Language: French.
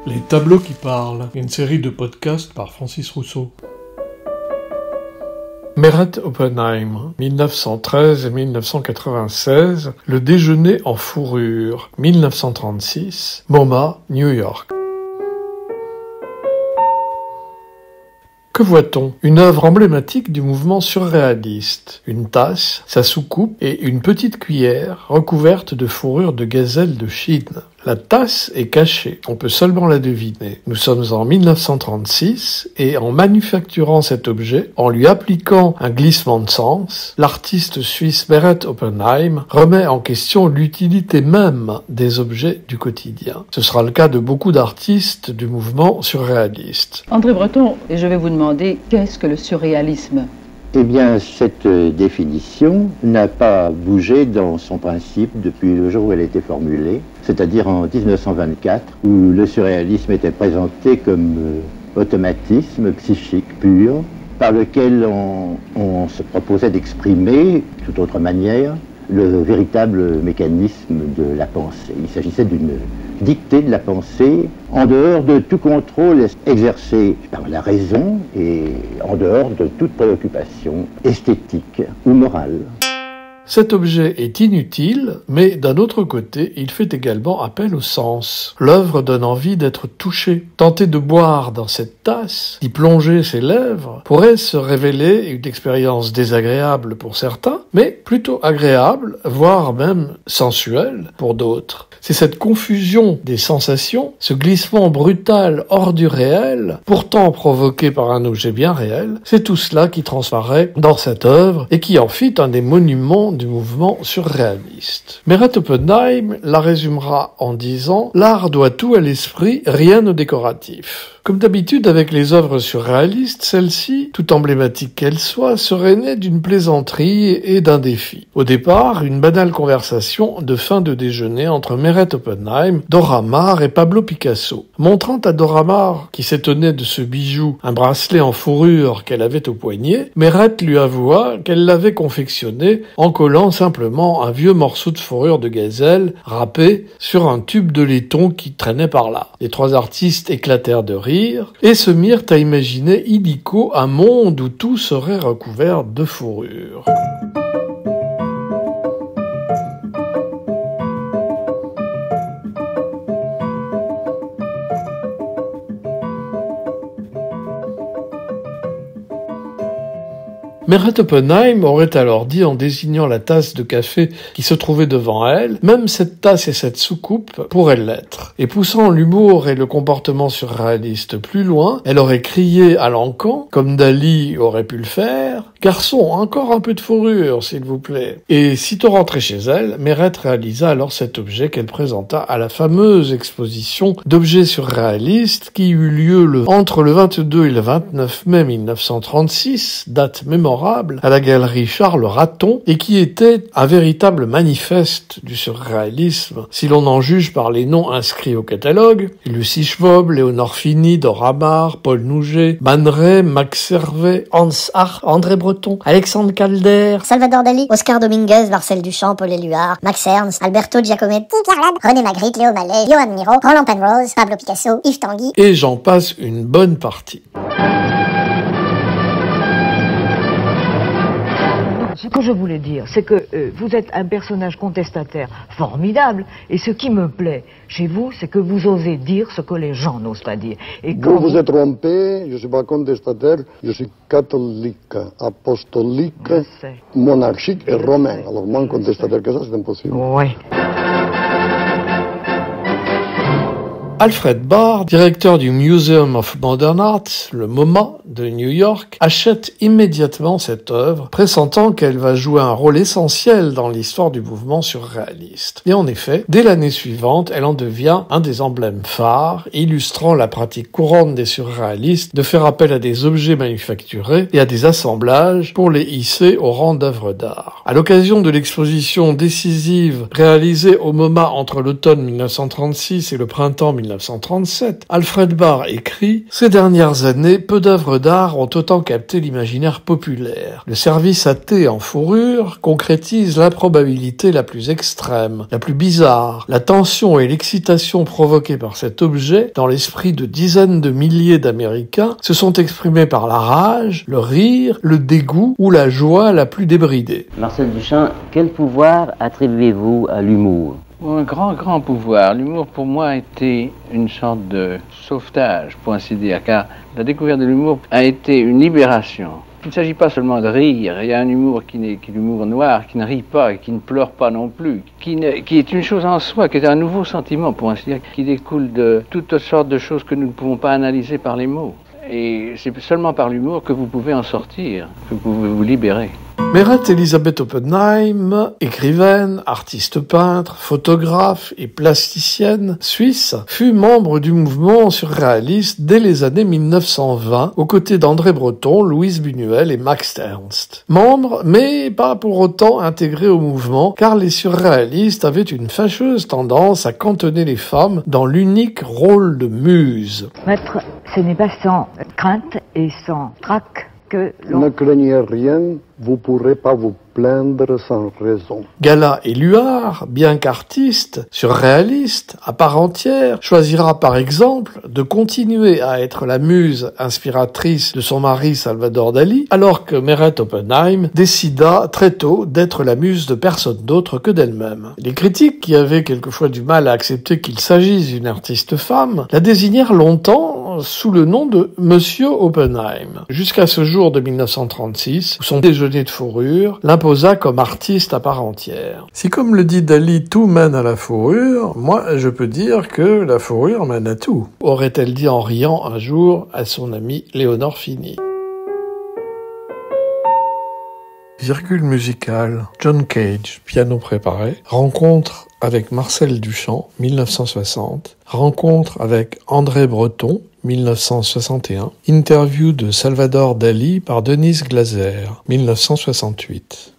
Les tableaux qui parlent, une série de podcasts par Francis Rousseau. Meret Oppenheim, 1913 et 1996, Le déjeuner en fourrure, 1936, MoMA, New York. Que voit-on? Une œuvre emblématique du mouvement surréaliste. Une tasse, sa soucoupe et une petite cuillère recouverte de fourrure de gazelle de Chine. La tasse est cachée, on peut seulement la deviner. Nous sommes en 1936 et en manufacturant cet objet, en lui appliquant un glissement de sens, l'artiste suisse Meret Oppenheim remet en question l'utilité même des objets du quotidien. Ce sera le cas de beaucoup d'artistes du mouvement surréaliste. André Breton, et je vais vous demander, qu'est-ce que le surréalisme ? Eh bien, cette définition n'a pas bougé dans son principe depuis le jour où elle a été formulée, c'est-à-dire en 1924, où le surréalisme était présenté comme automatisme psychique pur, par lequel on se proposait d'exprimer, toute autre manière, le véritable mécanisme de la pensée. Il s'agissait d'une dictée de la pensée en dehors de tout contrôle exercé par la raison et en dehors de toute préoccupation esthétique ou morale. Cet objet est inutile, mais d'un autre côté, il fait également appel au sens. L'œuvre donne envie d'être touché. Tenter de boire dans cette tasse, d'y plonger ses lèvres, pourrait se révéler une expérience désagréable pour certains, mais plutôt agréable, voire même sensuelle pour d'autres. C'est cette confusion des sensations, ce glissement brutal hors du réel, pourtant provoqué par un objet bien réel, c'est tout cela qui transparaît dans cette œuvre et qui en fit un des monuments du mouvement surréaliste. Meret Oppenheim la résumera en disant « L'art doit tout à l'esprit, rien au décoratif ». Comme d'habitude avec les œuvres surréalistes, celle-ci, tout emblématique qu'elle soit, serait née d'une plaisanterie et d'un défi. Au départ, une banale conversation de fin de déjeuner entre Meret Oppenheim, Dora Maar et Pablo Picasso. Montrant à Dora Maar, qui s'étonnait de ce bijou, un bracelet en fourrure qu'elle avait au poignet, Meret lui avoua qu'elle l'avait confectionné en collant simplement un vieux morceau de fourrure de gazelle râpé sur un tube de laiton qui traînait par là. Les trois artistes éclatèrent de rire et se mirent à imaginer illico un monde où tout serait recouvert de fourrure. Meret Oppenheim aurait alors dit en désignant la tasse de café qui se trouvait devant elle, même cette tasse et cette soucoupe pourraient l'être. Et poussant l'humour et le comportement surréaliste plus loin, elle aurait crié à l'encan, comme Dali aurait pu le faire, « Garçon, encore un peu de fourrure, s'il vous plaît ». Et sitôt rentrée chez elle, Meret réalisa alors cet objet qu'elle présenta à la fameuse exposition d'objets surréalistes qui eut lieu entre le 22 et le 29 mai 1936, date mémorable, à la galerie Charles Raton, et qui était un véritable manifeste du surréalisme, si l'on en juge par les noms inscrits au catalogue. Lucie Schwob, Léonore Fini, Dora Maar, Paul Nouget, Man Ray, Max Hervé, Hans Arp, André Breton, Alexandre Calder, Salvador Dali, Oscar Dominguez, Marcel Duchamp, Paul Éluard, Max Ernst, Alberto Giacometti, Carlade, René Magritte, Léo Mallet, Johan Miro, Roland Penrose, Pablo Picasso, Yves Tanguy. Et j'en passe une bonne partie. Ce que je voulais dire, c'est que vous êtes un personnage contestataire formidable, et ce qui me plaît chez vous, c'est que vous osez dire ce que les gens n'osent pas dire. Et quand vous êtes trompé, je ne suis pas contestataire, je suis catholique, apostolique, monarchique et romain. Alors moins contestataire que ça, c'est impossible. Oui. Alfred Barr, directeur du Museum of Modern Art, le MoMA de New York, achète immédiatement cette œuvre, pressentant qu'elle va jouer un rôle essentiel dans l'histoire du mouvement surréaliste. Et en effet, dès l'année suivante, elle en devient un des emblèmes phares, illustrant la pratique courante des surréalistes de faire appel à des objets manufacturés et à des assemblages pour les hisser au rang d'œuvres d'art. À l'occasion de l'exposition décisive réalisée au MoMA entre l'automne 1936 et le printemps 1937, 1937, Alfred Barr écrit « Ces dernières années, peu d'œuvres d'art ont autant capté l'imaginaire populaire. Le service à thé en fourrure concrétise l'improbabilité la plus extrême, la plus bizarre. La tension et l'excitation provoquées par cet objet dans l'esprit de dizaines de milliers d'Américains se sont exprimées par la rage, le rire, le dégoût ou la joie la plus débridée. » Marcel Duchamp, quel pouvoir attribuez-vous à l'humour ? Un grand pouvoir. L'humour pour moi a été une sorte de sauvetage, pour ainsi dire, car la découverte de l'humour a été une libération. Il ne s'agit pas seulement de rire, il y a un humour qui est l'humour noir, qui ne rit pas et qui ne pleure pas non plus, qui est une chose en soi, qui est un nouveau sentiment, pour ainsi dire, qui découle de toutes sortes de choses que nous ne pouvons pas analyser par les mots. Et c'est seulement par l'humour que vous pouvez en sortir, que vous pouvez vous libérer. Meret Elisabeth Oppenheim, écrivaine, artiste peintre, photographe et plasticienne suisse, fut membre du mouvement surréaliste dès les années 1920, aux côtés d'André Breton, Louise Buñuel et Max Ernst. Membre, mais pas pour autant intégré au mouvement, car les surréalistes avaient une fâcheuse tendance à cantonner les femmes dans l'unique rôle de muse. Maître, ce n'est pas sans crainte et sans trac que l'on... Ne craignez rien, vous pourrez pas vous plaindre sans raison. Gala Éluard, bien qu'artiste, surréaliste, à part entière, choisira par exemple de continuer à être la muse inspiratrice de son mari Salvador Dali, alors que Meret Oppenheim décida très tôt d'être la muse de personne d'autre que d'elle-même. Les critiques, qui avaient quelquefois du mal à accepter qu'il s'agisse d'une artiste femme, la désignèrent longtemps sous le nom de Monsieur Oppenheim, jusqu'à ce jour de 1936, où son déjeuner de fourrure l'imposa comme artiste à part entière. Si, comme le dit Dali, tout mène à la fourrure, moi je peux dire que la fourrure mène à tout, aurait-elle dit en riant un jour à son amie Léonore Fini. Virgule musicale, John Cage, piano préparé, rencontre avec Marcel Duchamp, 1960, rencontre avec André Breton, 1961, interview de Salvador Dali par Denise Glaser, 1968.